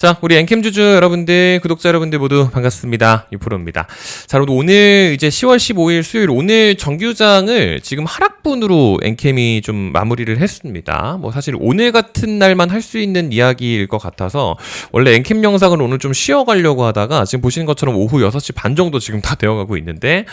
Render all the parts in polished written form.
자, 우리 엔캠 주주 여러분들, 구독자 여러분들 모두 반갑습니다. 유프로입니다. 자, 여러분 오늘 이제 10월 15일 수요일 오늘 정규장을 지금 하락분으로 엔캠이 좀 마무리를 했습니다. 뭐 사실 오늘 같은 날만 할 수 있는 이야기일 것 같아서 원래 엔캠 영상을 오늘 좀 쉬어가려고 하다가 지금 보시는 것처럼 오후 6시 반 정도 지금 다 되어가고 있는데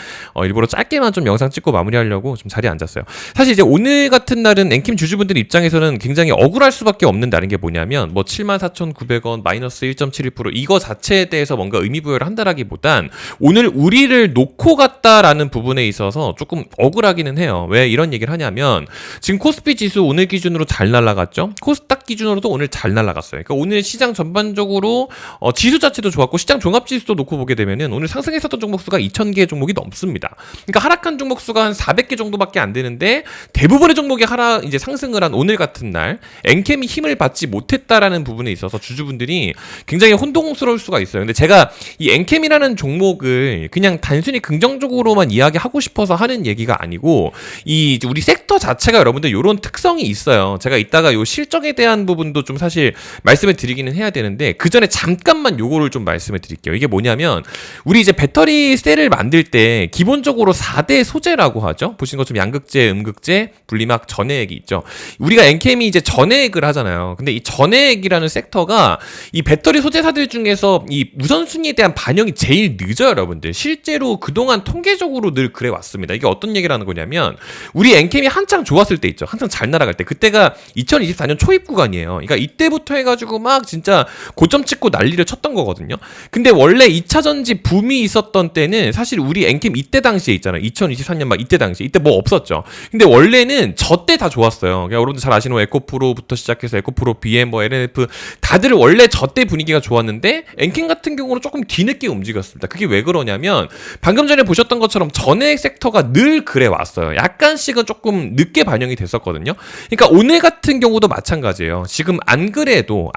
일부러 짧게만 좀 영상 찍고 마무리하려고 좀 자리에 앉았어요. 사실 이제 오늘 같은 날은 엔캠 주주분들 입장에서는 굉장히 억울할 수밖에 없는 날인 게 뭐냐면 뭐 74,900원 마이너스 1.71% 이거 자체에 대해서 뭔가 의미부여를 한다라기보단 오늘 우리를 놓고 갔다라는 부분에 있어서 조금 억울하기는 해요. 왜 이런 얘기를 하냐면 지금 코스피 지수 오늘 기준으로 잘 날아갔죠. 코스닥 기준으로도 오늘 잘 날아갔어요. 그러니까 오늘 시장 전반적으로 지수 자체도 좋았고 시장 종합지수도 놓고 보게 되면은 오늘 상승했었던 종목 수가 2,000개 종목이 넘습니다. 그러니까 하락한 종목 수가 한 400개 정도밖에 안 되는데 대부분의 종목이 이제 상승을 한 오늘 같은 날 엔캠이 힘을 받지 못했다라는 부분에 있어서 주주분들이 굉장히 혼동스러울 수가 있어요. 근데 제가 이 엔캠이라는 종목을 그냥 단순히 긍정적으로만 이야기하고 싶어서 하는 얘기가 아니고 이 우리 섹터 자체가 여러분들 이런 특성이 있어요. 제가 이따가 요 실적에 대한 부분도 좀 사실 말씀을 드리기는 해야 되는데 그 전에 잠깐만 요거를 좀 말씀을 드릴게요. 이게 뭐냐면 우리 이제 배터리 셀을 만들 때 기본적으로 4대 소재라고 하죠. 보신 것처럼 양극재, 음극재, 분리막, 전해액이 있죠. 우리가 엔캠이 이제 전해액을 하잖아요. 근데 이 전해액이라는 섹터가 이 배터리 소재사들 중에서 이 우선순위에 대한 반영이 제일 늦어요, 여러분들. 실제로 그동안 통계적으로 늘 그래 왔습니다. 이게 어떤 얘기를 하는 거냐면 우리 엔캠이 한창 좋았을 때 있죠. 한창 잘 날아갈 때. 그때가 2024년 초입 구간이에요. 그러니까 이때부터 해가지고 막 진짜 고점 찍고 난리를 쳤던 거거든요. 근데 원래 2차전지 붐이 있었던 때는 사실 우리 엔캠 이때 당시에 있잖아요. 2023년 막 이때 당시에. 이때 뭐 없었죠. 근데 원래는 저 때 다 좋았어요. 그러니까 여러분들 잘 아시는 에코프로부터 시작해서 에코프로, BM, 뭐 LNF 다들 원래 저 때 분위기가 좋았는데 엔캠 같은 경우는 조금 뒤늦게 움직였습니다. 그게 왜 그러냐면 방금 전에 보셨던 것처럼 전해액 섹터가 늘 그래 왔어요. 약간씩은 조금 늦게 반영이 됐었거든요. 그러니까 오늘 같은 경우도 마찬가지예요. 지금 안 그래도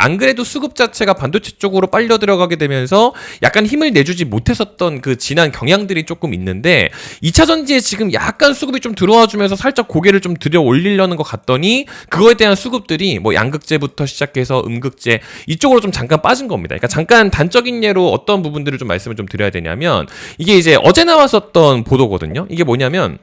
수급 자체가 반도체 쪽으로 빨려 들어가게 되면서 약간 힘을 내주지 못했었던 그 지난 경향들이 조금 있는데 2차 전지에 지금 약간 수급이 좀 들어와 주면서 살짝 고개를 좀 들여 올리려는 것 같더니 그거에 대한 수급들이 뭐 양극재부터 시작해서 음극재 이쪽으로 좀 잠깐 빠진 겁니다. 그러니까 잠깐 단적인 예로 어떤 부분들을 좀 말씀을 좀 드려야 되냐면 이게 이제 어제 나왔었던 보도거든요. 이게 뭐냐면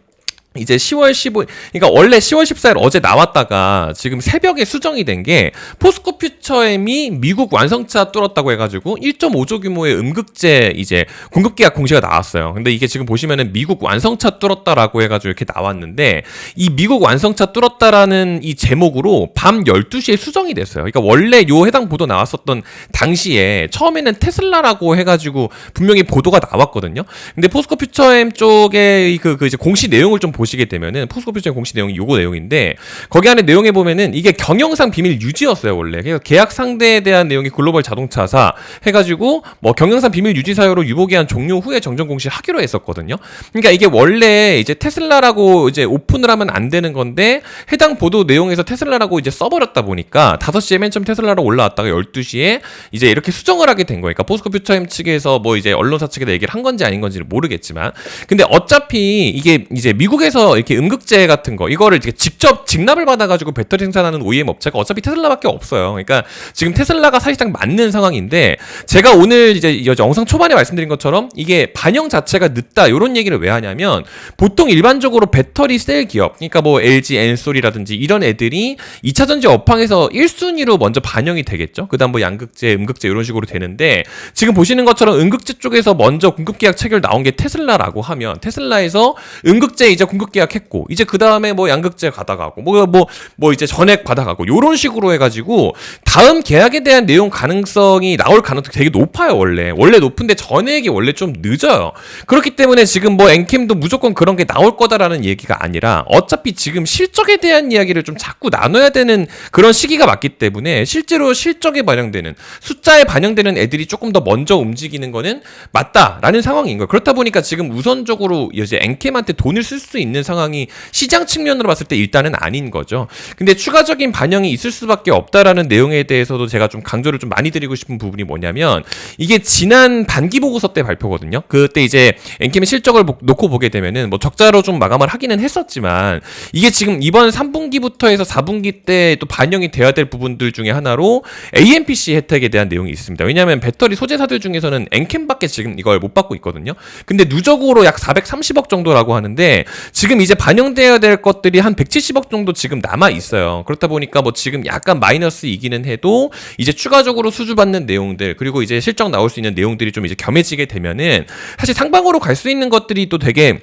이제 10월 15일, 그러니까 원래 10월 14일 어제 나왔다가 지금 새벽에 수정이 된 게 포스코 퓨처엠이 미국 완성차 뚫었다고 해가지고 1.5조 규모의 음극재 이제 공급 계약 공시가 나왔어요. 근데 이게 지금 보시면은 미국 완성차 뚫었다라고 해가지고 이렇게 나왔는데 이 미국 완성차 뚫었다라는 이 제목으로 밤 12시에 수정이 됐어요. 그러니까 원래 요 해당 보도 나왔었던 당시에 처음에는 테슬라라고 해가지고 분명히 보도가 나왔거든요. 근데 포스코 퓨처엠 쪽에 그 이제 공시 내용을 좀 보시게 되면은 포스코 퓨처엠 공시 내용이 요거 내용인데 거기 안에 내용에 보면은 이게 경영상 비밀 유지였어요 원래. 그래서 계약 상대에 대한 내용이 글로벌 자동차사 해가지고 뭐 경영상 비밀 유지 사유로 유보 기한 종료 후에 정정 공시하기로 했었거든요. 그러니까 이게 원래 이제 테슬라라고 이제 오픈을 하면 안 되는 건데 해당 보도 내용에서 테슬라라고 이제 써버렸다 보니까 5시에 맨 처음 테슬라로 올라왔다가 12시에 이제 이렇게 수정을 하게 된 거예요. 그러니까 포스코 퓨처엠 측에서 뭐 이제 언론사 측에다 얘기를 한 건지 아닌 건지를 모르겠지만 근데 어차피 이게 이제 미국에서 이렇게 음극재 같은 거 이거를 이렇게 직접 직납을 받아가지고 배터리 생산하는 OEM 업체가 어차피 테슬라밖에 없어요. 그러니까 지금 테슬라가 사실상 맞는 상황인데 제가 오늘 이제 영상 초반에 말씀드린 것처럼 이게 반영 자체가 늦다 이런 얘기를 왜 하냐면 보통 일반적으로 배터리 셀 기업 그러니까 뭐 LG, 엔솔이라든지 이런 애들이 2차전지 업황에서 1순위로 먼저 반영이 되겠죠. 그다음 뭐 양극재, 음극재 이런 식으로 되는데 지금 보시는 것처럼 음극재 쪽에서 먼저 공급 계약 체결 나온 게 테슬라라고 하면 테슬라에서 음극재 이제 공급 계약했고 이제 그 다음에 뭐 양극재 받아가고 뭐 이제 전액 받아가고 요런 식으로 해가지고 다음 계약에 대한 내용 가능성이 나올 가능성이 되게 높아요. 원래 높은데 전액이 원래 좀 늦어요. 그렇기 때문에 지금 뭐 엔캠도 무조건 그런 게 나올 거다라는 얘기가 아니라 어차피 지금 실적에 대한 이야기를 좀 자꾸 나눠야 되는 그런 시기가 맞기 때문에 실제로 실적에 반영되는 숫자에 반영되는 애들이 조금 더 먼저 움직이는 거는 맞다라는 상황인 거예요. 그렇다 보니까 지금 우선적으로 이제 엔캠한테 돈을 쓸 수 있는 있는 상황이 시장 측면으로 봤을 때 일단은 아닌 거죠. 근데 추가적인 반영이 있을 수밖에 없다라는 내용에 대해서도 제가 좀 강조를 좀 많이 드리고 싶은 부분이 뭐냐면 이게 지난 반기 보고서 때 발표거든요. 그때 이제 엔캠의 실적을 놓고 보게 되면은 뭐 적자로 좀 마감을 하기는 했었지만 이게 지금 이번 3분기부터 해서 4분기 때 또 반영이 돼야 될 부분들 중에 하나로 AMPC 혜택에 대한 내용이 있습니다. 왜냐하면 배터리 소재사들 중에서는 엔캠밖에 지금 이걸 못 받고 있거든요. 근데 누적으로 약 430억 정도라고 하는데 지금 이제 반영돼야 될 것들이 한 170억 정도 지금 남아 있어요. 그렇다 보니까 뭐 지금 약간 마이너스이기는 해도 이제 추가적으로 수주받는 내용들 그리고 이제 실적 나올 수 있는 내용들이 좀 이제 겸해지게 되면은 사실 상방으로 갈 수 있는 것들이 또 되게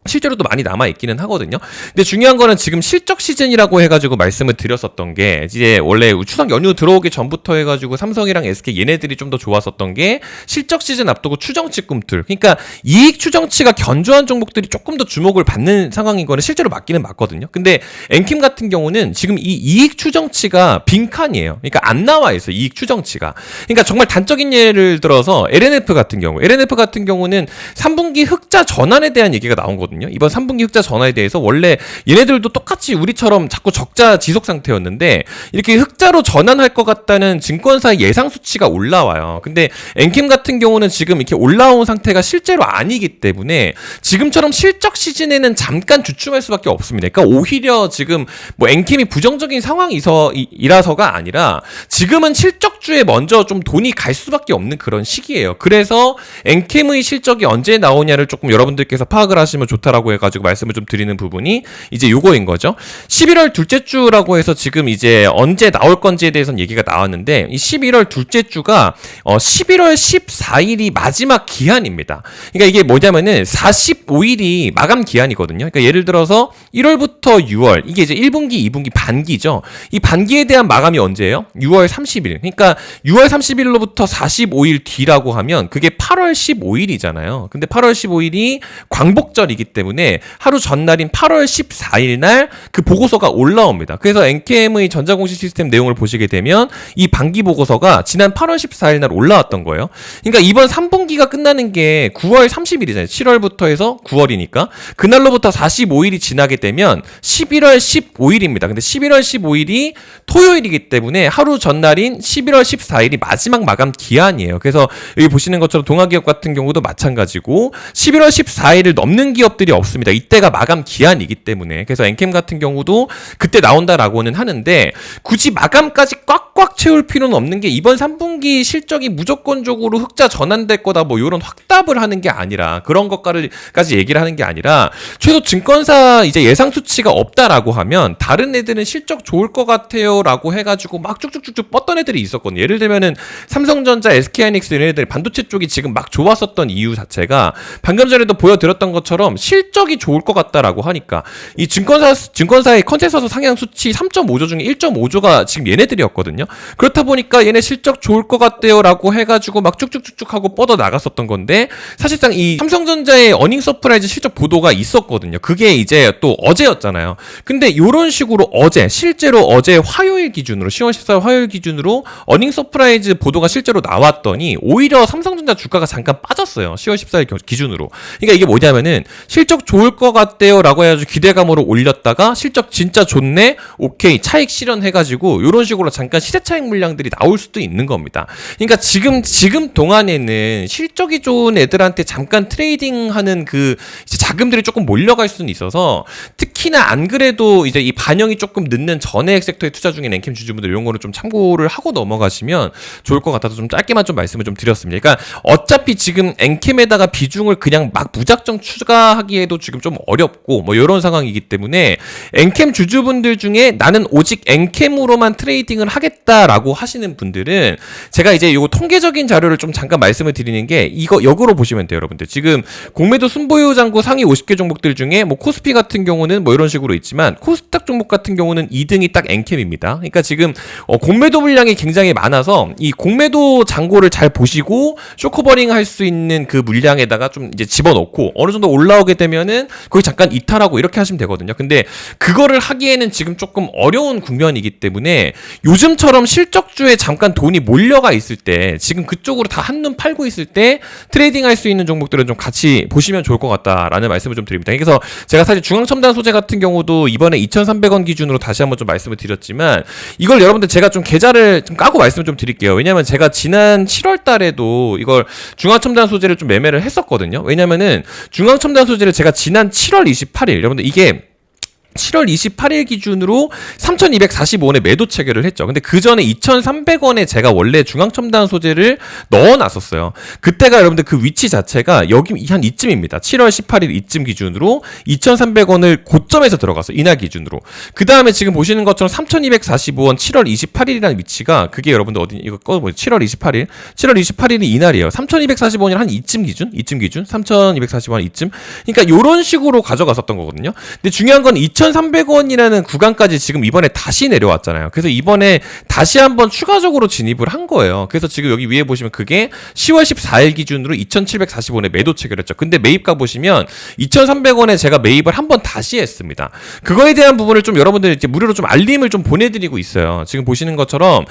실제로도 많이 남아있기는 하거든요. 근데 중요한 거는 지금 실적 시즌이라고 해가지고 말씀을 드렸었던 게 이제 원래 추석 연휴 들어오기 전부터 해가지고 삼성이랑 SK 얘네들이 좀 더 좋았었던 게 실적 시즌 앞두고 추정치 꿈틀. 그러니까 이익 추정치가 견조한 종목들이 조금 더 주목을 받는 상황인 거는 실제로 맞기는 맞거든요. 근데 엔킴 같은 경우는 지금 이 이익 추정치가 빈칸이에요. 그러니까 안 나와 있어요. 이익 추정치가. 그러니까 정말 단적인 예를 들어서 LNF 같은 경우는 3분기 흑자 전환에 대한 얘기가 나온 거거든요. 이번 3분기 흑자 전환에 대해서 원래 얘네들도 똑같이 우리처럼 자꾸 적자 지속 상태였는데 이렇게 흑자로 전환할 것 같다는 증권사의 예상 수치가 올라와요. 근데 엔캠 같은 경우는 지금 이렇게 올라온 상태가 실제로 아니기 때문에 지금처럼 실적 시즌에는 잠깐 주춤할 수밖에 없습니다. 그러니까 오히려 지금 뭐 엔캠이 부정적인 상황이라서가 아니라 지금은 실적주에 먼저 좀 돈이 갈 수밖에 없는 그런 시기예요. 그래서 엔캠의 실적이 언제 나오냐를 조금 여러분들께서 파악을 하시면 좋다라고 해가지고 말씀을 좀 드리는 부분이 이제 요거인 거죠. 11월 둘째 주라고 해서 지금 이제 언제 나올 건지에 대해서는 얘기가 나왔는데 이 11월 둘째 주가 11월 14일이 마지막 기한입니다. 그러니까 이게 뭐냐면은 45일이 마감 기한이거든요. 그러니까 예를 들어서 1월부터 6월 이게 이제 1분기, 2분기 반기죠. 이 반기에 대한 마감이 언제예요? 6월 30일. 그러니까 6월 30일로부터 45일 뒤라고 하면 그게 8월 15일이잖아요. 근데 8월 15일이 광복절이기 때문에 하루 전날인 8월 14일 날 그 보고서가 올라옵니다. 그래서 엔캠의 전자공시 시스템 내용을 보시게 되면 이 반기 보고서가 지난 8월 14일 날 올라왔던 거예요. 그러니까 이번 3분기가 끝나는 게 9월 30일이잖아요. 7월부터 해서 9월이니까 그날로부터 45일이 지나게 되면 11월 15일입니다. 근데 11월 15일이 토요일이기 때문에 하루 전날인 11월 14일이 마지막 마감 기한이에요. 그래서 여기 보시는 것처럼 동아기업 같은 경우도 마찬가지고 11월 14일을 넘는 기업들이 없습니다. 이때가 마감 기한이기 때문에. 그래서 엔캠 같은 경우도 그때 나온다라고는 하는데 굳이 마감까지 꽉꽉 채울 필요는 없는 게 이번 3분기 무조건적으로 흑자 전환될 거다 뭐 이런 확답을 하는 게 아니라 그런 것까지 얘기를 하는 게 아니라 최소 증권사 이제 예상 수치가 없다라고 하면 다른 애들은 실적 좋을 것 같아요라고 해가지고 막 쭉쭉쭉쭉 뻗던 애들이 있었거든요. 예를 들면은 삼성전자, SK하이닉스 이런 애들 반도체 쪽이 지금 막 좋았었던 이유 자체가 방금 전에도 보여드렸던 것처럼 실적이 좋을 것 같다라고 하니까 이 증권사의 컨센서스 상향 수치 3.5조 중에 1.5조가 지금 얘네들이었거든요. 그렇다 보니까 얘네 실적 좋을 것 같대요라고 해가지고 막 쭉쭉쭉쭉 하고 뻗어 나갔었던 건데 사실상 이 삼성전자의 어닝 서프라이즈 실적 보도가 있었거든요. 그게 이제 또 어제였잖아요. 근데 이런 식으로 실제로 어제 화요일 기준으로 10월 14일 화요일 기준으로 어닝 서프라이즈 보도가 실제로 나왔더니 오히려 삼성전자 주가가 잠깐 빠졌어요. 10월 14일 기준으로. 그러니까 이게 뭐냐면은 실적 좋을 것 같대요라고 해가지고 기대감으로 올렸다가 실적 진짜 좋네? 오케이 차익 실현해가지고 이런 식으로 잠깐 시세 차익 물량들이 나올 수도 있는 겁니다. 그러니까 지금 동안에는 실적이 좋은 애들한테 잠깐 트레이딩하는 그 이제 자금들이 조금 몰려갈 수는 있어서 특히나 안 그래도 이제 이 반영이 조금 늦는 전해액 섹터에 투자 중인 엔캠 주주분들 이런 거를 좀 참고를 하고 넘어가시면 좋을 것 같아서 좀 짧게만 좀 말씀을 좀 드렸습니다. 그러니까 어차피 지금 엔캠에다가 비중을 그냥 막 무작정 추가하기에도 지금 좀 어렵고 뭐 이런 상황이기 때문에 엔캠 주주분들 중에 나는 오직 엔캠으로만 트레이딩을 하겠다라고 하시는 분들은 제가 이제 요거 통계적인 자료를 좀 잠깐 말씀을 드리는 게 이거 역으로 보시면 돼요, 여러분들. 지금 공매도 순보유 잔고 상위 50개 종목들 중에 뭐 코스피 같은 경우는 뭐 이런 식으로 있지만 코스닥 종목 같은 경우는 2등이 딱 엔캠입니다. 그러니까 지금 공매도 물량이 굉장히 많아서 이 공매도 잔고를 잘 보시고 쇼커버링 할 수 있는 그 물량에다가 좀 이제 집어넣고 어느 정도 올라오게 되면은 거기 잠깐 이탈하고 이렇게 하시면 되거든요. 근데 그거를 하기에는 지금 조금 어려운 국면이기 때문에 요즘처럼 실적주에 잠깐 돈이 몰려가 있을 때 지금 그쪽으로 다 한눈 팔고 있을 때 트레이딩 할 수 있는 종목들은 좀 같이 보시면 좋을 것 같다라는 말씀을 좀 드립니다. 그래서 제가 사실 중앙첨단 소재 같은 경우도 이번에 2,300원 기준으로 다시 한번 좀 말씀을 드렸지만 이걸 여러분들 제가 좀 계좌를 좀 까고 말씀을 좀 드릴게요. 왜냐면 제가 지난 7월 달에도 이걸 중앙첨단 소재를 좀 매매를 했었거든요. 왜냐면은 중앙첨단 소재를 제가 지난 7월 28일 여러분들 이게 7월 28일 기준으로 3,245원에 매도 체결을 했죠. 근데 그 전에 2,300원에 제가 원래 중앙첨단 소재를 넣어놨었어요. 그때가 여러분들 그 위치 자체가 여기 한 이쯤입니다. 7월 18일 이쯤 기준으로 2,300원을 고점에서 들어갔어요. 이날 기준으로. 그 다음에 지금 보시는 것처럼 3,245원 7월 28일이라는 위치가 그게 여러분들 어디 이거 꺼보세요. 7월 28일. 7월 28일이 이날이에요. 3,245원이 한 이쯤 기준? 3,245원 이쯤? 그러니까 요런 식으로 가져갔었던 거거든요. 근데 중요한 건 2,300원이라는 구간까지 지금 이번에 다시 내려왔잖아요. 그래서 이번에 다시 한번 추가적으로 진입을 한 거예요. 그래서 지금 여기 위에 보시면 그게 10월 14일 기준으로 2,740원에 매도 체결했죠. 근데 매입가 보시면 2,300원에 제가 매입을 한번 다시 했습니다. 그거에 대한 부분을 좀 여러분들 이제 무료로 좀 알림을 좀 보내드리고 있어요. 지금 보시는 것처럼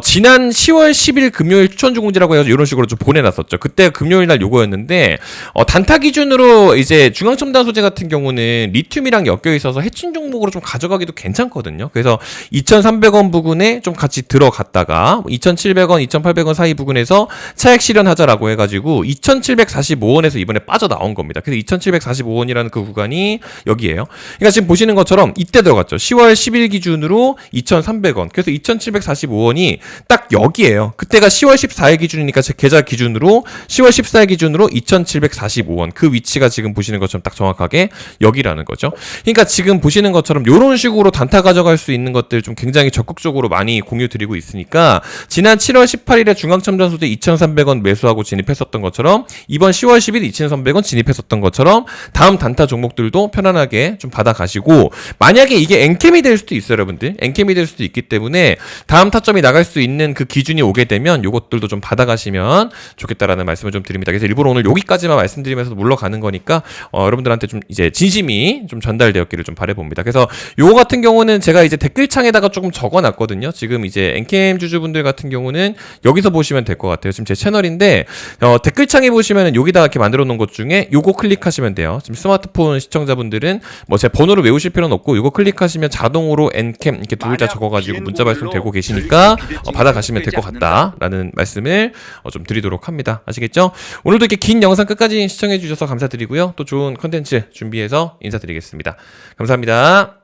지난 10월 10일 금요일 추천 주공지라고 해서 이런 식으로 좀 보내놨었죠. 그때 금요일 날 요거였는데 단타 기준으로 이제 중앙첨단 소재 같은 경우는 리튬이랑 엮여 있어서 해칭 종목으로 좀 가져가기도 괜찮거든요. 그래서 2,300원 부근에 좀 같이 들어갔다가 2,700원, 2,800원 사이 부근에서 차액 실현하자라고 해가지고 2,745원에서 이번에 빠져나온 겁니다. 그래서 2,745원이라는 그 구간이 여기에요. 그러니까 지금 보시는 것처럼 이때 들어갔죠. 10월 10일 기준으로 2,300원. 그래서 2,745원이 딱 여기에요. 그때가 10월 14일 기준이니까 제 계좌 기준으로 10월 14일 기준으로 2,745원. 그 위치가 지금 보시는 것처럼 딱 정확하게 여기라는 거죠. 그러니까 지금 보시는 것처럼 이런 식으로 단타 가져갈 수 있는 것들 좀 굉장히 적극적으로 많이 공유 드리고 있으니까 지난 7월 18일에 중앙첨단 소재 2,300원 매수하고 진입했었던 것처럼 이번 10월 10일 2,300원 진입했었던 것처럼 다음 단타 종목들도 편안하게 좀 받아가시고 만약에 이게 엔캠이 될 수도 있어요, 여러분들. 엔캠이 될 수도 있기 때문에 다음 타점이 나갈 수 있는 그 기준이 오게 되면 요것들도 좀 받아가시면 좋겠다라는 말씀을 좀 드립니다. 그래서 일부러 오늘 여기까지만 말씀드리면서 물러가는 거니까 여러분들한테 좀 이제 진심이 좀 전달되었기를 좀 바라봅니다. 그래서 요거 같은 경우는 제가 이제 댓글창에다가 조금 적어놨거든요. 지금 이제 엔캠 주주분들 같은 경우는 여기서 보시면 될 것 같아요. 지금 제 채널인데 댓글창에 보시면은 여기다가 이렇게 만들어 놓은 것 중에 요거 클릭하시면 돼요. 지금 스마트폰 시청자분들은 뭐 제 번호를 외우실 필요는 없고 요거 클릭하시면 자동으로 엔캠 이렇게 두 글자 적어가지고 문자 발송 되고 계시니까 받아가시면 될 것 같다라는 말씀을 좀 드리도록 합니다. 아시겠죠? 오늘도 이렇게 긴 영상 끝까지 시청해 주셔서 감사드리고요. 또 좋은 컨텐츠 준비해서 인사드리겠습니다. 감사합니다.